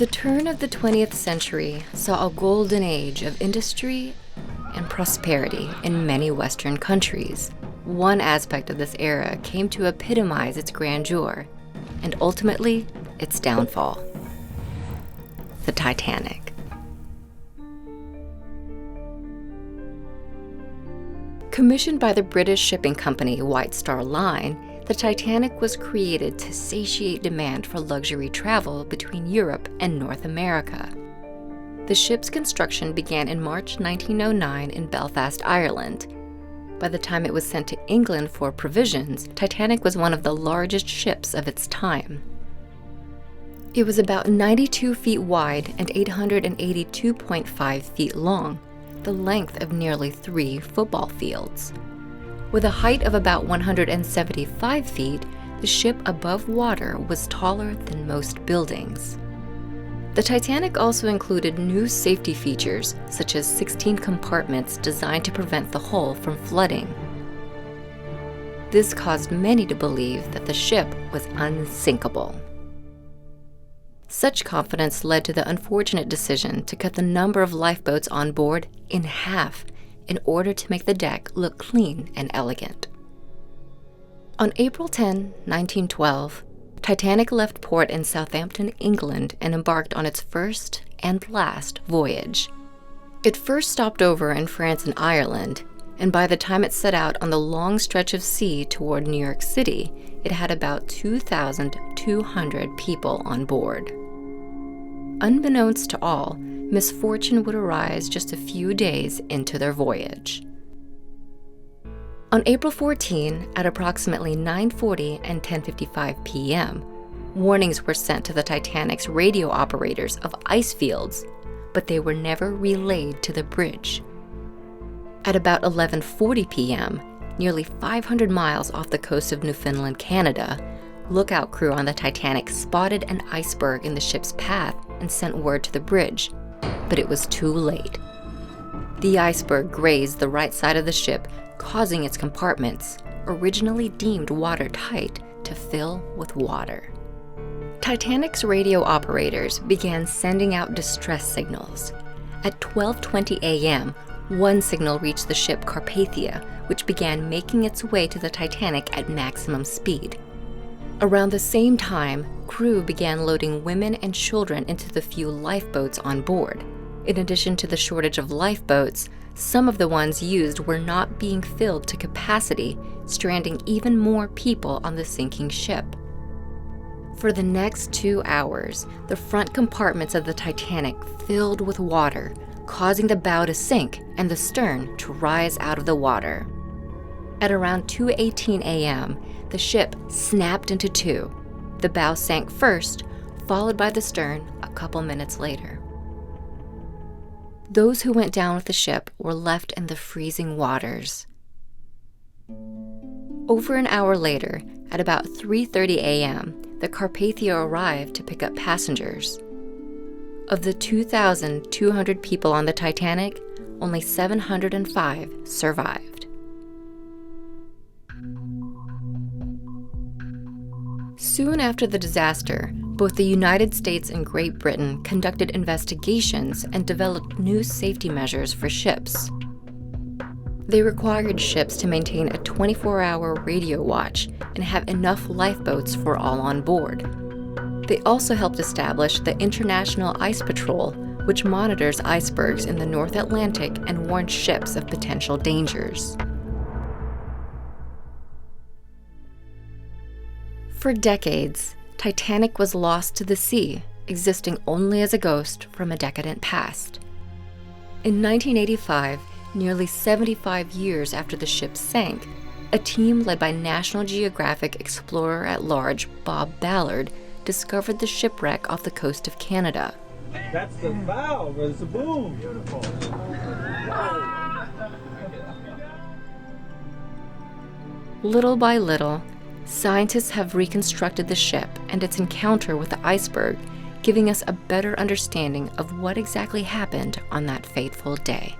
The turn of the 20th century saw a golden age of industry and prosperity in many Western countries. One aspect of this era came to epitomize its grandeur, and ultimately, its downfall. The Titanic. Commissioned by the British shipping company White Star Line, the Titanic was created to satiate demand for luxury travel between Europe and North America. The ship's construction began in March 1909 in Belfast, Ireland. By the time it was sent to England for provisions, Titanic was one of the largest ships of its time. It was about 92 feet wide and 882.5 feet long, the length of nearly 3 football fields. With a height of about 175 feet, the ship above water was taller than most buildings. The Titanic also included new safety features, such as 16 compartments designed to prevent the hull from flooding. This caused many to believe that the ship was unsinkable. Such confidence led to the unfortunate decision to cut the number of lifeboats on board in half in order to make the deck look clean and elegant. On April 10, 1912, Titanic left port in Southampton, England, and embarked on its first and last voyage. It first stopped over in France and Ireland, and by the time it set out on the long stretch of sea toward New York City, it had about 2,200 people on board. Unbeknownst to all, misfortune would arise just a few days into their voyage. On April 14, at approximately 9:40 and 10:55 p.m., warnings were sent to the Titanic's radio operators of ice fields, but they were never relayed to the bridge. At about 11:40 p.m., nearly 500 miles off the coast of Newfoundland, Canada, lookout crew on the Titanic spotted an iceberg in the ship's path and sent word to the bridge, but it was too late. The iceberg grazed the right side of the ship, causing its compartments, originally deemed watertight, to fill with water. Titanic's radio operators began sending out distress signals. At 12:20 a.m., one signal reached the ship Carpathia, which began making its way to the Titanic at maximum speed. Around the same time, crew began loading women and children into the few lifeboats on board. In addition to the shortage of lifeboats, some of the ones used were not being filled to capacity, stranding even more people on the sinking ship. For the next 2 hours, the front compartments of the Titanic filled with water, causing the bow to sink and the stern to rise out of the water. At around 2:18 a.m., the ship snapped into two. The bow sank first, followed by the stern a couple minutes later. Those who went down with the ship were left in the freezing waters. Over an hour later, at about 3:30 a.m., the Carpathia arrived to pick up passengers. Of the 2,200 people on the Titanic, only 705 survived. Soon after the disaster, both the United States and Great Britain conducted investigations and developed new safety measures for ships. They required ships to maintain a 24-hour radio watch and have enough lifeboats for all on board. They also helped establish the International Ice Patrol, which monitors icebergs in the North Atlantic and warns ships of potential dangers. For decades, Titanic was lost to the sea, existing only as a ghost from a decadent past. In 1985, nearly 75 years after the ship sank, a team led by National Geographic Explorer-at-Large Bob Ballard discovered the shipwreck off the coast of Canada. That's the valve, it's a boom. Beautiful. Little by little, scientists have reconstructed the ship and its encounter with the iceberg, giving us a better understanding of what exactly happened on that fateful day.